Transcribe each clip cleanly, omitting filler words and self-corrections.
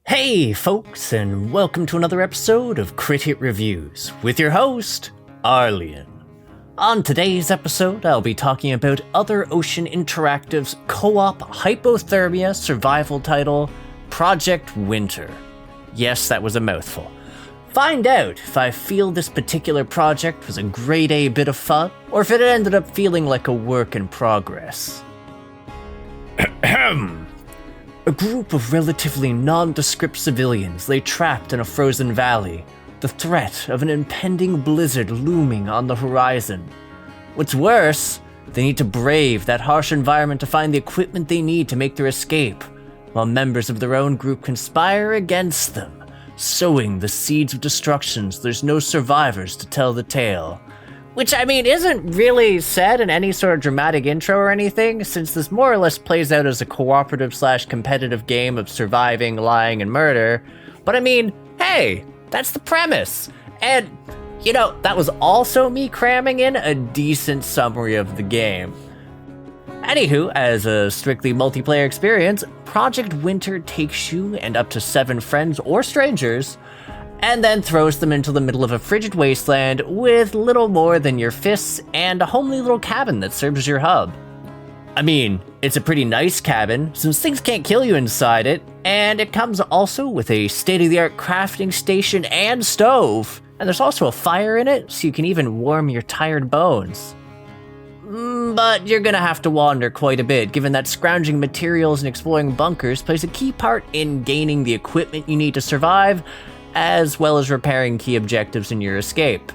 Hey folks, and welcome to another episode of Crit Hit Reviews with your host, Arlyeon. On today's episode, I'll be talking about Other Ocean Interactives co-op hypothermia survival title, Project Winter. Yes, that was a mouthful. Find out if I feel this particular project was a grade A bit of fun, or if it ended up feeling like a work in progress. A group of relatively nondescript civilians lay trapped in a frozen valley, the threat of an impending blizzard looming on the horizon. What's worse, they need to brave that harsh environment to find the equipment they need to make their escape, while members of their own group conspire against them, sowing the seeds of destruction so there's no survivors to tell the tale. Which, isn't really said in any sort of dramatic intro or anything, since this more or less plays out as a cooperative/competitive game of surviving, lying, and murder. But hey, that's the premise. And, that was also me cramming in a decent summary of the game. Anywho, as a strictly multiplayer experience, Project Winter takes you and up to 7 friends or strangers, and then throws them into the middle of a frigid wasteland with little more than your fists and a homely little cabin that serves as your hub. It's a pretty nice cabin, since things can't kill you inside it, and it comes also with a state-of-the-art crafting station and stove, and there's also a fire in it, so you can even warm your tired bones. But you're gonna have to wander quite a bit, given that scrounging materials and exploring bunkers plays a key part in gaining the equipment you need to survive, as well as repairing key objectives in your escape.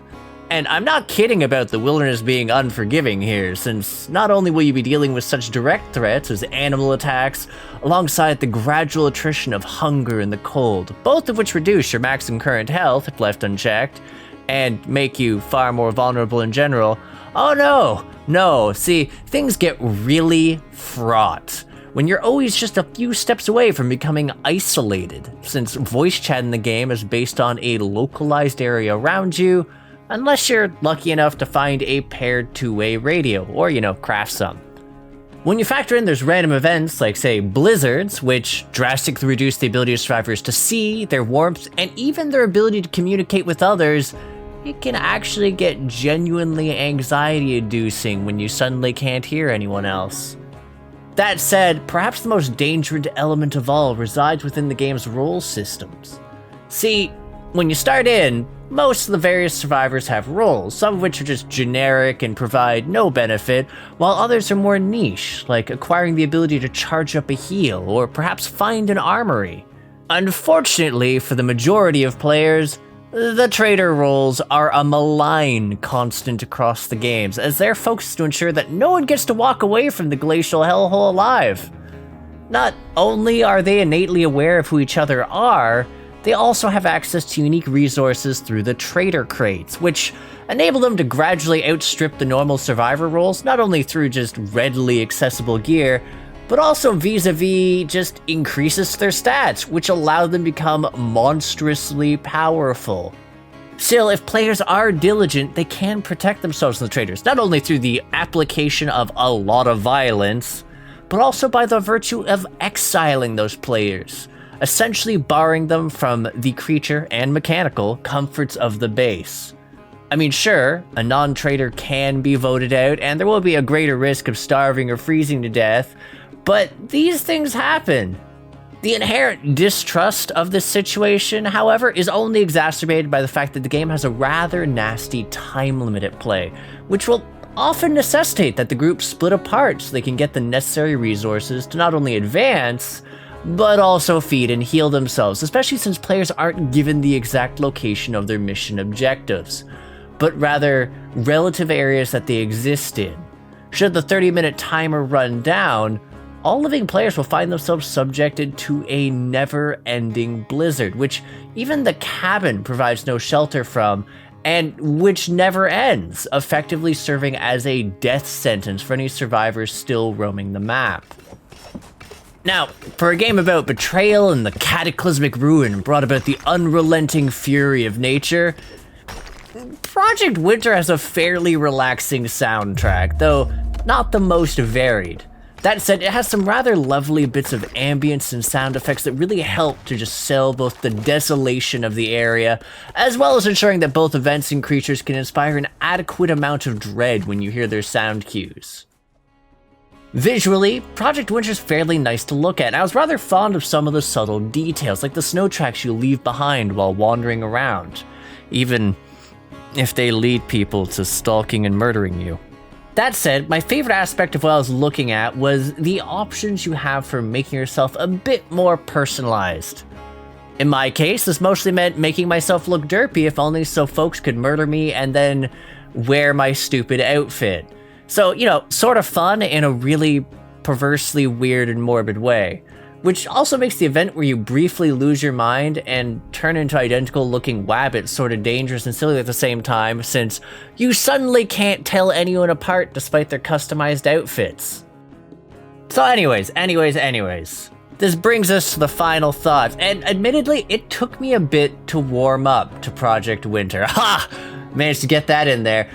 And I'm not kidding about the wilderness being unforgiving here, since not only will you be dealing with such direct threats as animal attacks, alongside the gradual attrition of hunger and the cold, both of which reduce your maximum current health if left unchecked, and make you far more vulnerable in general. Oh no, see, things get really fraught when you're always just a few steps away from becoming isolated, since voice chat in the game is based on a localized area around you, unless you're lucky enough to find a paired two-way radio, or, craft some. When you factor in there's random events like, say, blizzards, which drastically reduce the ability of survivors to see, their warmth, and even their ability to communicate with others, it can actually get genuinely anxiety-inducing when you suddenly can't hear anyone else. That said, perhaps the most dangerous element of all resides within the game's role systems. See, when you start in, most of the various survivors have roles, some of which are just generic and provide no benefit, while others are more niche, like acquiring the ability to charge up a heal or perhaps find an armory. Unfortunately, for the majority of players, the trader roles are a malign constant across the games, as they're focused to ensure that no one gets to walk away from the glacial hellhole alive. Not only are they innately aware of who each other are, they also have access to unique resources through the trader crates, which enable them to gradually outstrip the normal survivor roles, not only through just readily accessible gear, but also vis-a-vis just increases their stats, which allow them to become monstrously powerful. Still, if players are diligent, they can protect themselves from the traders, not only through the application of a lot of violence, but also by the virtue of exiling those players, essentially barring them from the creature and mechanical comforts of the base. Sure, a non-trader can be voted out, and there will be a greater risk of starving or freezing to death, but these things happen. The inherent distrust of this situation, however, is only exacerbated by the fact that the game has a rather nasty time limit at play, which will often necessitate that the group split apart so they can get the necessary resources to not only advance, but also feed and heal themselves, especially since players aren't given the exact location of their mission objectives, but rather relative areas that they exist in. Should the 30-minute timer run down, all living players will find themselves subjected to a never-ending blizzard, which even the cabin provides no shelter from, and which never ends, effectively serving as a death sentence for any survivors still roaming the map. Now, for a game about betrayal and the cataclysmic ruin brought about the unrelenting fury of nature, Project Winter has a fairly relaxing soundtrack, though not the most varied. That said, it has some rather lovely bits of ambience and sound effects that really help to just sell both the desolation of the area, as well as ensuring that both events and creatures can inspire an adequate amount of dread when you hear their sound cues. Visually, Project Winter's fairly nice to look at, and I was rather fond of some of the subtle details, like the snow tracks you leave behind while wandering around, even if they lead people to stalking and murdering you. That said, my favorite aspect of what I was looking at was the options you have for making yourself a bit more personalized. In my case, this mostly meant making myself look derpy, if only so folks could murder me and then wear my stupid outfit. So, sort of fun in a really perversely weird and morbid way. Which also makes the event where you briefly lose your mind and turn into identical looking wabbits sort of dangerous and silly at the same time, since you suddenly can't tell anyone apart despite their customized outfits. So anyways, this brings us to the final thoughts, and admittedly, it took me a bit to warm up to Project Winter. Ha! Managed to get that in there.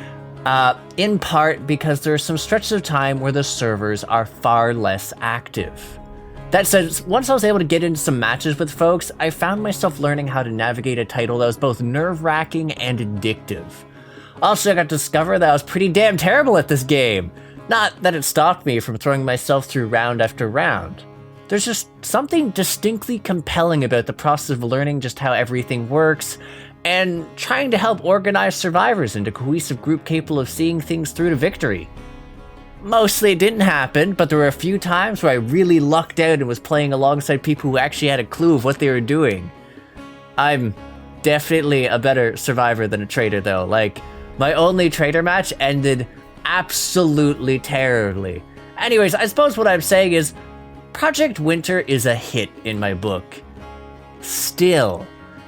In part because there are some stretches of time where the servers are far less active. That said, once I was able to get into some matches with folks, I found myself learning how to navigate a title that was both nerve-wracking and addictive. Also, I got to discover that I was pretty damn terrible at this game. Not that it stopped me from throwing myself through round after round. There's just something distinctly compelling about the process of learning just how everything works, and trying to help organize survivors into a cohesive group capable of seeing things through to victory. Mostly it didn't happen, but there were a few times where I really lucked out and was playing alongside people who actually had a clue of what they were doing. I'm definitely a better survivor than a traitor though. Like, my only traitor match ended absolutely terribly. Anyways, I suppose what I'm saying is, Project Winter is a hit in my book. Still,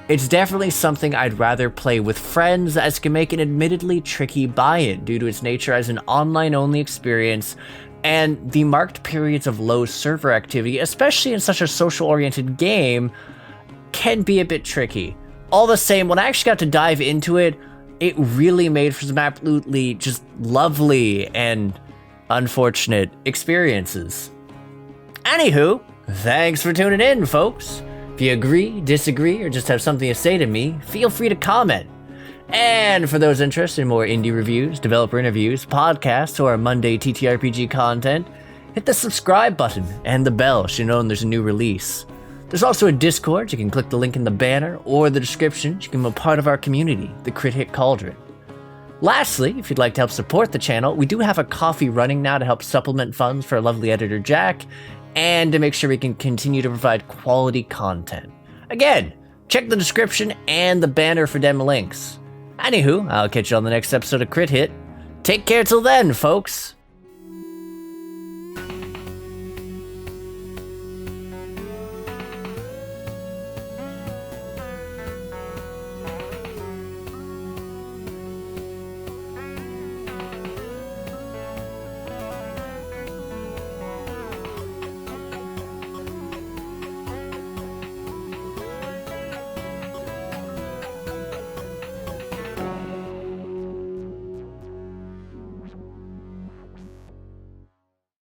it's definitely something I'd rather play with friends, as it can make an admittedly tricky buy-in due to its nature as an online-only experience and the marked periods of low server activity, especially in such a social-oriented game, can be a bit tricky. All the same, when I actually got to dive into it, it really made for some absolutely just lovely and unfortunate experiences. Anywho, thanks for tuning in, folks. If you agree, disagree, or just have something to say to me, feel free to comment. And for those interested in more indie reviews, developer interviews, podcasts, or our Monday TTRPG content, hit the subscribe button and the bell so you know when there's a new release. There's also a Discord. You can click the link in the banner or the description. You can be a part of our community, the Crit Hit Cauldron. Lastly, if you'd like to help support the channel, we do have a coffee running now to help supplement funds for our lovely editor Jack, and to make sure we can continue to provide quality content. Again, check the description and the banner for them links. Anywho, I'll catch you on the next episode of Crit Hit. Take care till then, folks.